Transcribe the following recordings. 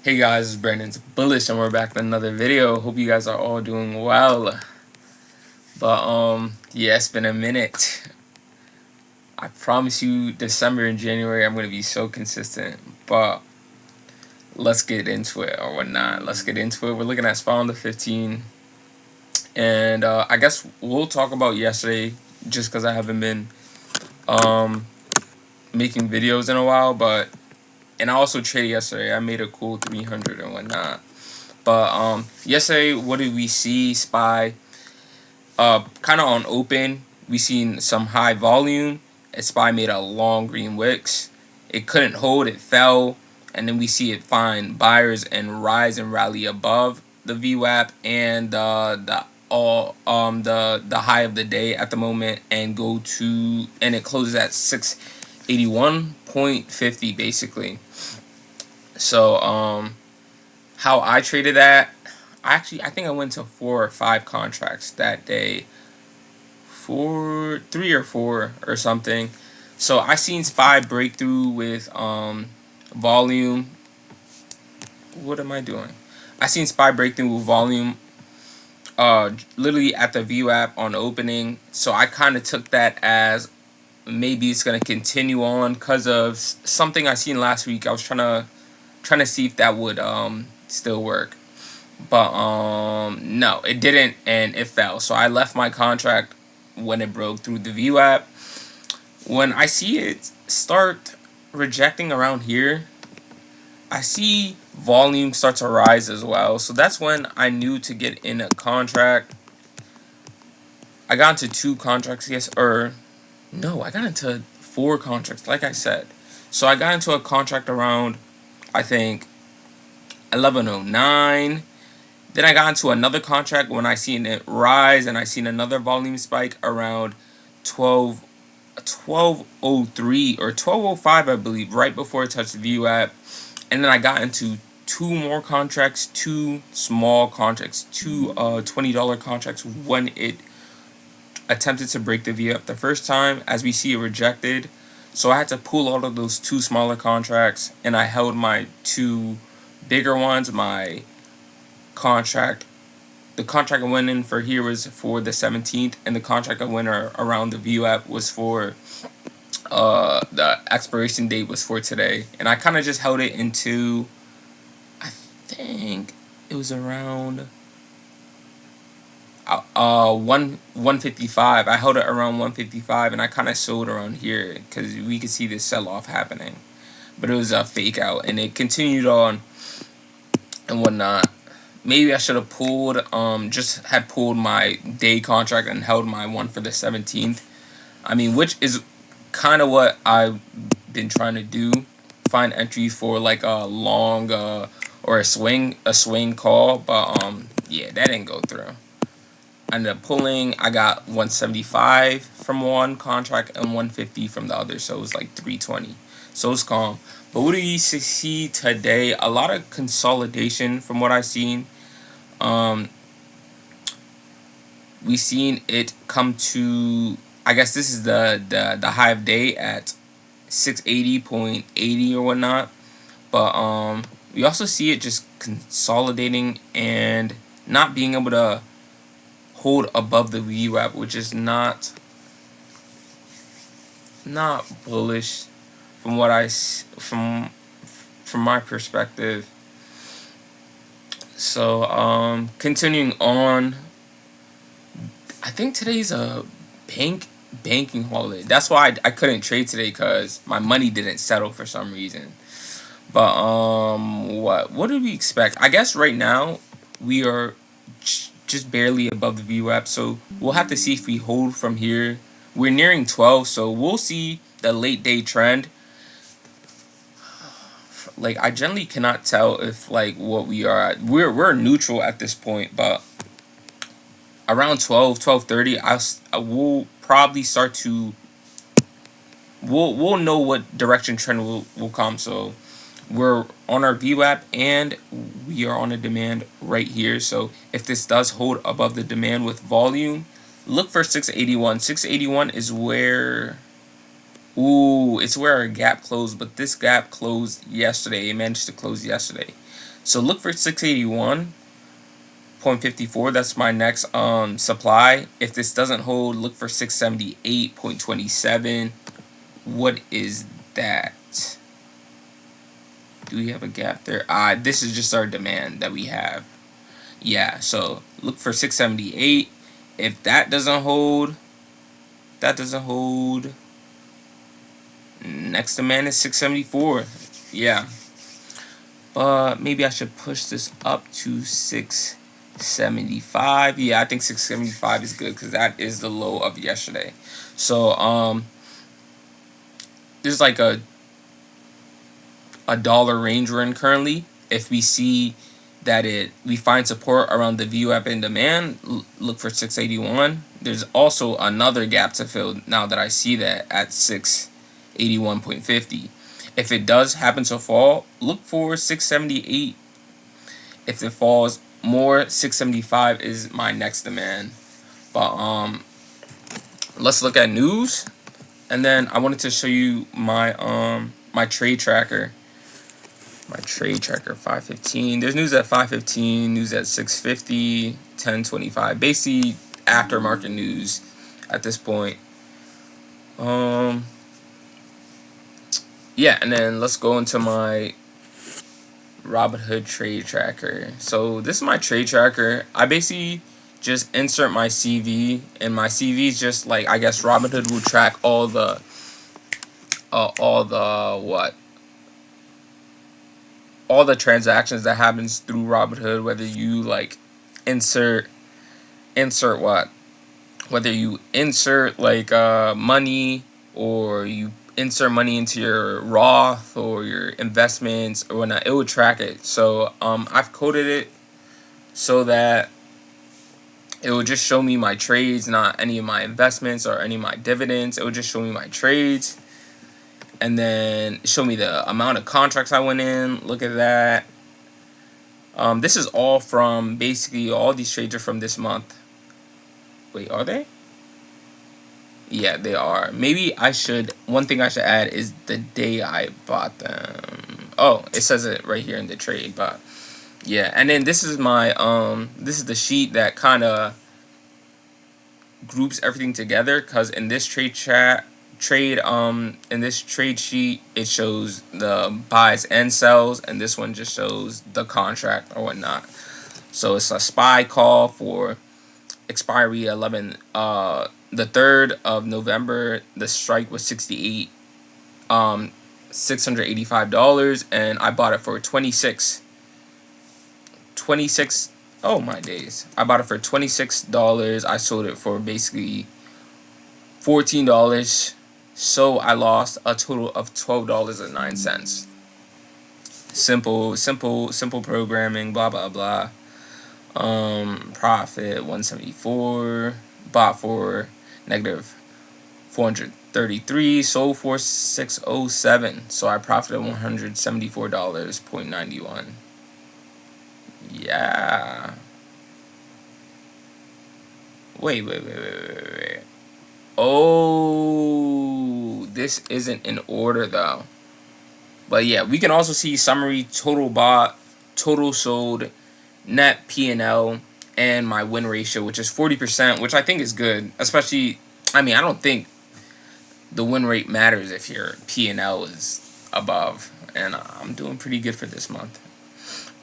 Hey guys, it's Brandon Bullish and we're back with another video. Hope you guys are all doing well. But yeah, it's been a minute. I promise you December and January I'm gonna be so consistent. But let's get into it or whatnot. Let's get into it. We're looking at SPY on the 15. And I guess we'll talk about yesterday just because I haven't been making videos in a while, and I also traded yesterday. I made a cool 300 and whatnot. But yesterday, what did we see? SPY kind of on open. We seen some high volume. SPY made a long green wicks. It couldn't hold. It fell, and then we see it find buyers and rise and rally above the VWAP and the high of the day at the moment, and it closes at 681.50 basically. So how I traded that, I think I went to 4 or 5 contracts that day, 3 or 4 or something. So I seen SPY breakthrough with volume. What am I doing? I seen SPY breakthrough with volume literally at the VWAP on opening. So I kind of took that as maybe it's gonna continue on because of something I seen last week. I was trying to see if that would still work. But no, it didn't, and it fell. So I left my contract when it broke through the VWAP. When I see it start rejecting around here, I see volume start to rise as well. So that's when I knew to get in a contract. I got into 2 contracts, yes, or no, I got into 4 contracts, like I said. So I got into a contract around, I think, 1109. Then I got into another contract when I seen it rise, and I seen another volume spike around 1203 or 1205, I believe, right before it touched the VWAP. And then I got into 2 more contracts, 2 small contracts, 2 $20 contracts when it attempted to break the VWAP the first time. As we see, it rejected. So I had to pull out of those 2 smaller contracts, and I held my 2 bigger ones. The contract I went in for here was for the 17th, and the contract I went around the VWAP was for the expiration date was for today. And I kind of just held it into, I think it was around 155. I held it around 155, and I kind of sold around here because we could see this sell-off happening. But it was a fake out, and it continued on and whatnot. Maybe I should have pulled, just had pulled my day contract and held my one for the 17th. I mean, which is kind of what I've been trying to do. Find entries for like a long or a swing call. But yeah, that didn't go through. I ended up pulling. I got 175 from one contract and 150 from the other. So it was like 320. So it's calm. But what do you see today? A lot of consolidation from what I've seen. We seen it come to, I guess this is the high of day at 680.80 or whatnot. But we also see it just consolidating and not being able to hold above the VWAP, which is not bullish from what from my perspective. So continuing on, I think today's a banking holiday. That's why I couldn't trade today, because my money didn't settle for some reason. But what do we expect? I guess right now we are just barely above the VWAP, so we'll have to see if we hold from here. We're nearing 12, so we'll see the late day trend. Like, I generally cannot tell if like what we are at. We're neutral at this point, but around 12:30, I will probably start to. We'll know what direction trend will come. So we're on our VWAP and we are on a demand right here. So if this does hold above the demand with volume, look for 681. 681 is where Ooh, it's where a gap closed, but this gap closed yesterday. It managed to close yesterday. So look for 681.54. That's my next supply. If this doesn't hold, look for 678.27. What is that? Do we have a gap there? This is just our demand that we have. Yeah, so look for 678. If that doesn't hold, next demand is 674. Yeah. But maybe I should push this up to 675. Yeah, I think 675 is good because that is the low of yesterday. So there's like a dollar range we're in currently. If we see that we find support around the VWAP in demand, look for 681. There's also another gap to fill now that I see that at 681.50. If it does happen to fall, look for 678. If it falls more, 675 is my next demand. But let's look at news, and then I wanted to show you my my trade tracker. My trade tracker 5:15. There's news at 5:15, news at 6:50, 10:25. Basically aftermarket news at this point. Yeah, and then let's go into my Robinhood Trade Tracker. So this is my trade tracker. I basically just insert my CV, and my CV is just like, I guess Robinhood will track all the transactions that happens through Robinhood, whether you like insert what, whether you insert like money, or you insert money into your Roth or your investments or whatnot, it will track it. So I've coded it so that it will just show me my trades, not any of my investments or any of my dividends. It will just show me my trades, and then show me the amount of contracts I went in. Look at that. This is all from, basically all these trades are from this month. Wait, are they? Yeah, they are. Maybe one thing I should add is the day I bought them. Oh, it says it right here in the trade, but yeah. And then this is my this is the sheet that kind of groups everything together, because in this trade sheet it shows the buys and sells, and this one just shows the contract or whatnot. So it's a SPY call for expiry the 3rd of November. The strike was $685, and I bought it for 26. Oh my days. I bought it for $26. I sold it for basically $14. So I lost a total of $12.09. Simple programming, blah blah blah. Profit 174, bought for negative 433, sold for 607. So I profited $174.91. Yeah. Wait. Oh, this isn't in order though. But yeah, we can also see summary, total bought, total sold, net P&L, and my win ratio, which is 40%, which I think is good. Especially, I mean, I don't think the win rate matters if your P&L is above, and I'm doing pretty good for this month.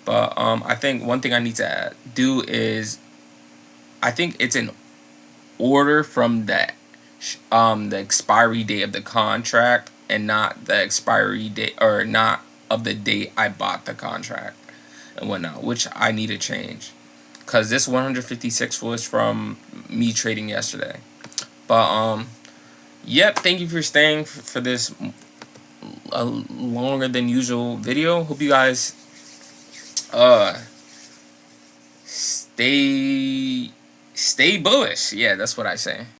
But I think one thing I need to do is, I think it's in order from the expiry date of the contract, and not the expiry date, or not of the date I bought the contract and whatnot, which I need to change, because this 156 was from me trading yesterday. But yep, thank you for staying for this longer than usual video. Hope you guys stay bullish. Yeah, that's what I say.